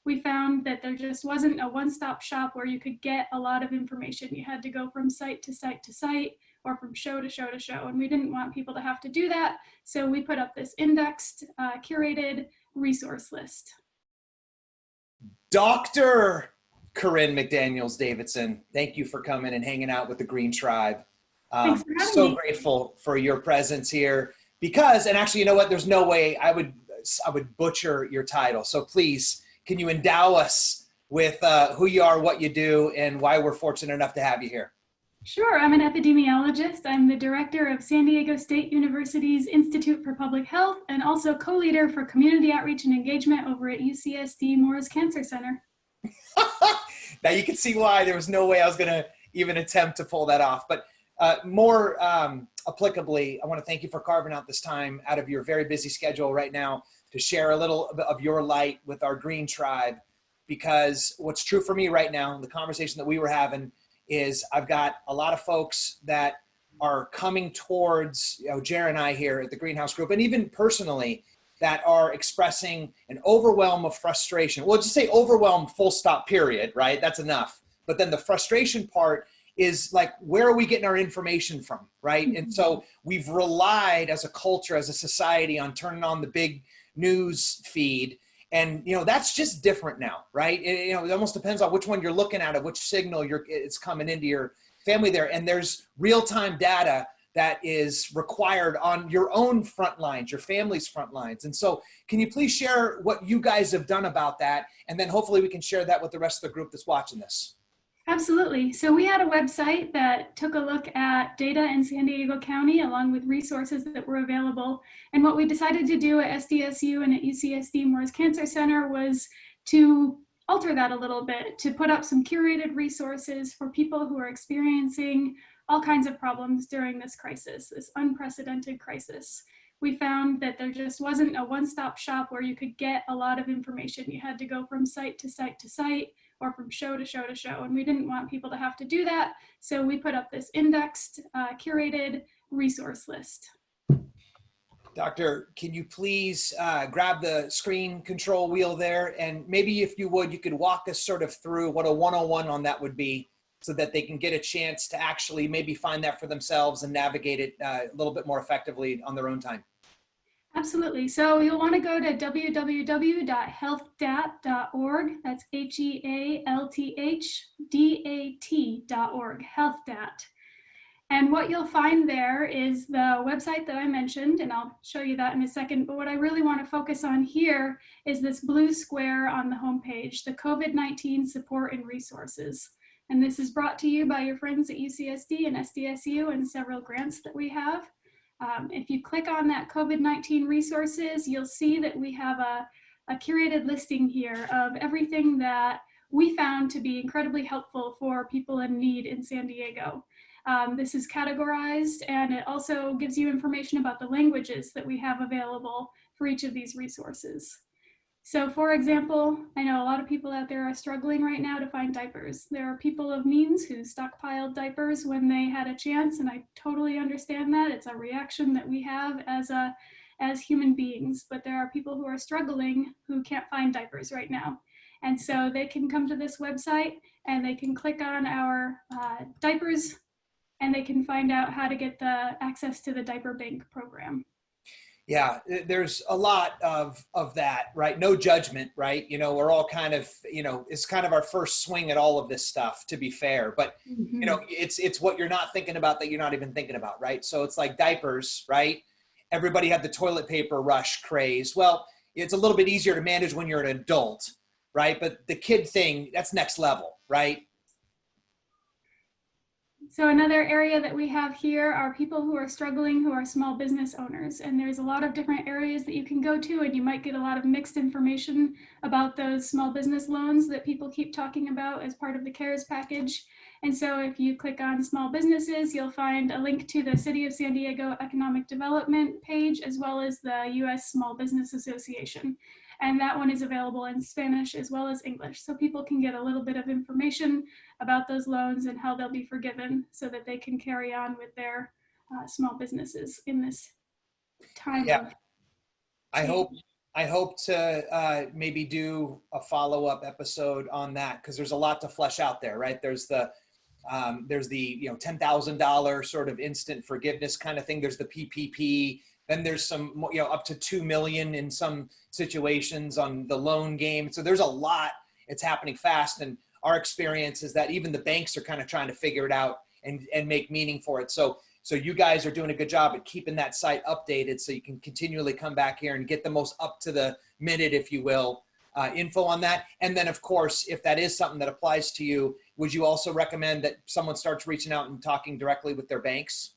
we found that there just wasn't a one-stop shop where you could get a lot of information. You had to go from site to site to site, or from show to show to show, and we didn't want people to have to do that. So we put up this indexed, curated resource list. Dr. Corinne McDaniels Davidson, thank you for coming and hanging out with the Green Tribe. Thanks for having so me. Grateful for your presence here because, and actually, you know what, there's no way I would butcher your title. So please, can you endow us with who you are, what you do, and why we're fortunate enough to have you here? Sure, I'm an epidemiologist. I'm the director of San Diego State University's Institute for Public Health and also co-leader for community outreach and engagement over at UCSD Moores Cancer Center. Now you can see why there was no way I was going to even attempt to pull that off. But more applicably, I want to thank you for carving out this time out of your very busy schedule right now to share a little of your light with our Green Tribe, because what's true for me right now, the conversation that we were having, is I've got a lot of folks that are coming towards, Jer and I here at the Greenhouse Group, and even personally, that are expressing an overwhelm of frustration. We'll just say overwhelm, full stop, period, right? That's enough. But then the frustration part is like, where are we getting our information from, right? And so we've relied as a culture, as a society, on turning on the big news feed. And, that's just different now, right? It almost depends on which one you're looking at, or which signal it's coming into your family there. And there's real-time data that is required on your own front lines, your family's front lines. And so can you please share what you guys have done about that? And then hopefully we can share that with the rest of the group that's watching this. Absolutely. So we had a website that took a look at data in San Diego County along with resources that were available. And what we decided to do at SDSU and at UCSD Moores Cancer Center was to alter that a little bit, to put up some curated resources for people who are experiencing all kinds of problems during this crisis, this unprecedented crisis. We found that there just wasn't a one-stop shop where you could get a lot of information. You had to go from site to site to site, or from show to show to show. And we didn't want people to have to do that. So we put up this indexed, curated resource list. Doctor, can you please grab the screen control wheel there? And maybe if you would, you could walk us sort of through what a 101 on that would be, so that they can get a chance to actually maybe find that for themselves and navigate it a little bit more effectively on their own time. Absolutely. So you'll want to go to www.healthdat.org. That's HEALTHDAT.org, HealthDat. And what you'll find there is the website that I mentioned, and I'll show you that in a second. But what I really want to focus on here is this blue square on the homepage, the COVID-19 support and resources. And this is brought to you by your friends at UCSD and SDSU and several grants that we have. If you click on that COVID-19 resources, you'll see that we have a curated listing here of everything that we found to be incredibly helpful for people in need in San Diego. This is categorized, and it also gives you information about the languages that we have available for each of these resources. So for example, I know a lot of people out there are struggling right now to find diapers. There are people of means who stockpiled diapers when they had a chance, and I totally understand that. It's a reaction that we have as human beings, but there are people who are struggling who can't find diapers right now. And so they can come to this website and they can click on our diapers, and they can find out how to get the access to the diaper bank program. Yeah, there's a lot of that, right? No judgment, right? We're all kind of, it's kind of our first swing at all of this stuff, to be fair. But, it's what you're not thinking about that you're not even thinking about, right? So it's like diapers, right? Everybody had the toilet paper rush craze. Well, it's a little bit easier to manage when you're an adult, right? But the kid thing, that's next level, right? So another area that we have here are people who are struggling, who are small business owners. And there's a lot of different areas that you can go to, and you might get a lot of mixed information about those small business loans that people keep talking about as part of the CARES package. And so if you click on small businesses, you'll find a link to the City of San Diego Economic Development page, as well as the US Small Business Association. And that one is available in Spanish as well as English. So people can get a little bit of information about those loans and how they'll be forgiven so that they can carry on with their small businesses in this time. Yeah. I hope I hope to maybe do a follow-up episode on that, because there's a lot to flesh out there, right? There's the $10,000 sort of instant forgiveness kind of thing. There's the PPP. Then there's some, up to 2 million in some situations on the loan game. So there's a lot. It's happening fast. And our experience is that even the banks are kind of trying to figure it out and make meaning for it. So you guys are doing a good job at keeping that site updated so you can continually come back here and get the most up to the minute, if you will, info on that. And then, of course, if that is something that applies to you, would you also recommend that someone starts reaching out and talking directly with their banks?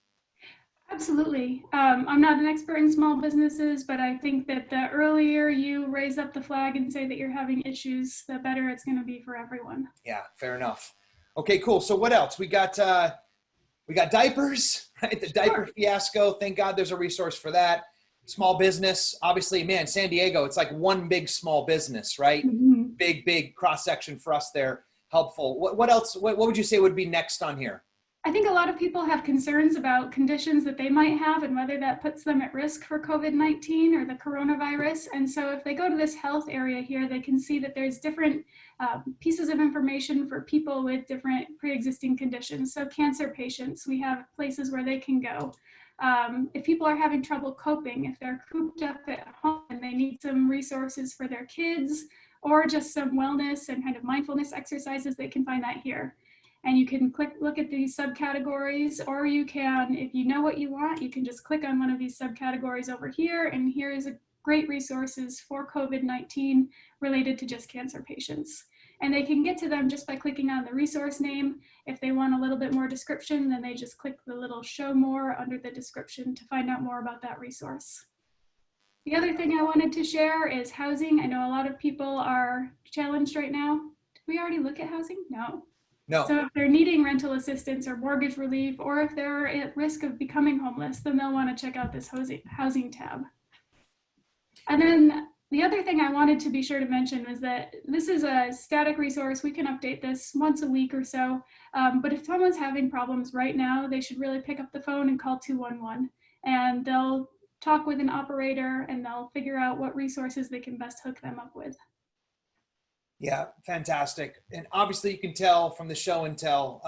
Absolutely. I'm not an expert in small businesses, but I think that the earlier you raise up the flag and say that you're having issues, the better it's going to be for everyone. Yeah, fair enough. Okay, cool. So what else? We got diapers, right? The diaper fiasco. Thank God there's a resource for that. Small business, obviously, man, San Diego, it's like one big small business, right? Mm-hmm. Big cross section for us there. Helpful. What else? What would you say would be next on here? I think a lot of people have concerns about conditions that they might have and whether that puts them at risk for COVID-19 or the coronavirus. And so if they go to this health area here, they can see that there's different pieces of information for people with different pre-existing conditions. So cancer patients, we have places where they can go. If people are having trouble coping, if they're cooped up at home and they need some resources for their kids or just some wellness and kind of mindfulness exercises, they can find that here. And you can look at these subcategories, or you can, if you know what you want, you can just click on one of these subcategories over here. And here is a great resources for COVID-19 related to just cancer patients. And they can get to them just by clicking on the resource name. If they want a little bit more description, then they just click the little show more under the description to find out more about that resource. The other thing I wanted to share is housing. I know a lot of people are challenged right now. Did we already look at housing? No. So if they're needing rental assistance or mortgage relief, or if they're at risk of becoming homeless, then they'll want to check out this housing tab. And then the other thing I wanted to be sure to mention was that this is a static resource. We can update this once a week or so. But if someone's having problems right now, they should really pick up the phone and call 211. And they'll talk with an operator and they'll figure out what resources they can best hook them up with. Yeah, fantastic. And obviously you can tell from the show and tell.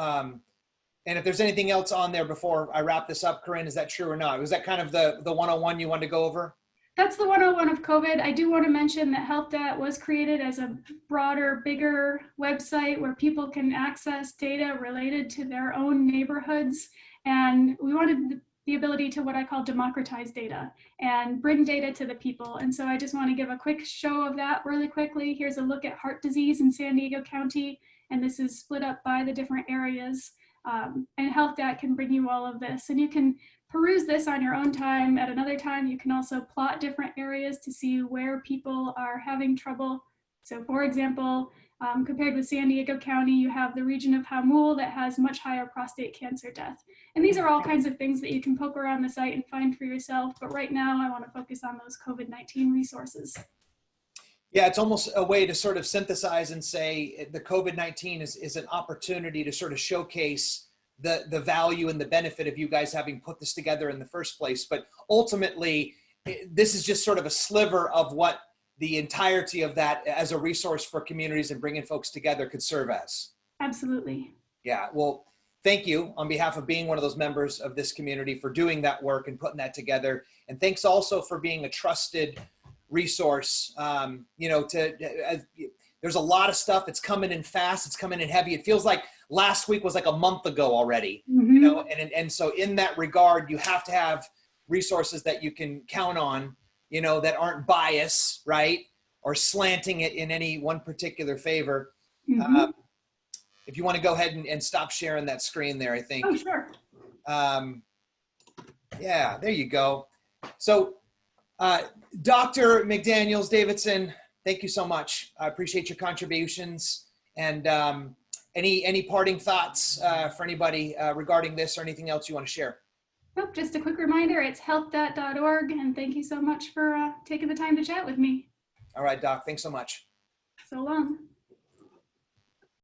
And if there's anything else on there before I wrap this up, Corinne, is that true or not? Was that kind of the 101 you wanted to go over? That's the 101 of COVID. I do want to mention that HealthDat was created as a broader, bigger website where people can access data related to their own neighborhoods. And we wanted the ability to what I call democratize data and bring data to the people. And so I just want to give a quick show of that really quickly. Here's a look at heart disease in San Diego County. And this is split up by the different areas. And HealthDat can bring you all of this. And you can peruse this on your own time. At another time, you can also plot different areas to see where people are having trouble. So for example, compared with San Diego County, you have the region of Jamul that has much higher prostate cancer death. And these are all kinds of things that you can poke around the site and find for yourself. But right now, I want to focus on those COVID-19 resources. Yeah, it's almost a way to sort of synthesize and say the COVID-19 is an opportunity to sort of showcase the value and the benefit of you guys having put this together in the first place. But ultimately, this is just sort of a sliver of what the entirety of that as a resource for communities and bringing folks together could serve as. Absolutely. Yeah, well, thank you on behalf of being one of those members of this community for doing that work and putting that together. And thanks also for being a trusted resource. There's a lot of stuff. It's coming in fast. It's coming in heavy. It feels like last week was like a month ago already, and so in that regard, you have to have resources that you can count on, that aren't biased, right? Or slanting it in any one particular favor. If you want to go ahead and stop sharing that screen there, I think. Oh, sure. Yeah, there you go. So, Dr. McDaniels Davidson, thank you so much. I appreciate your contributions. And any parting thoughts for anybody regarding this or anything else you want to share? Nope, just a quick reminder, it's healthdat.org. And thank you so much for taking the time to chat with me. All right, Doc. Thanks so much. So long.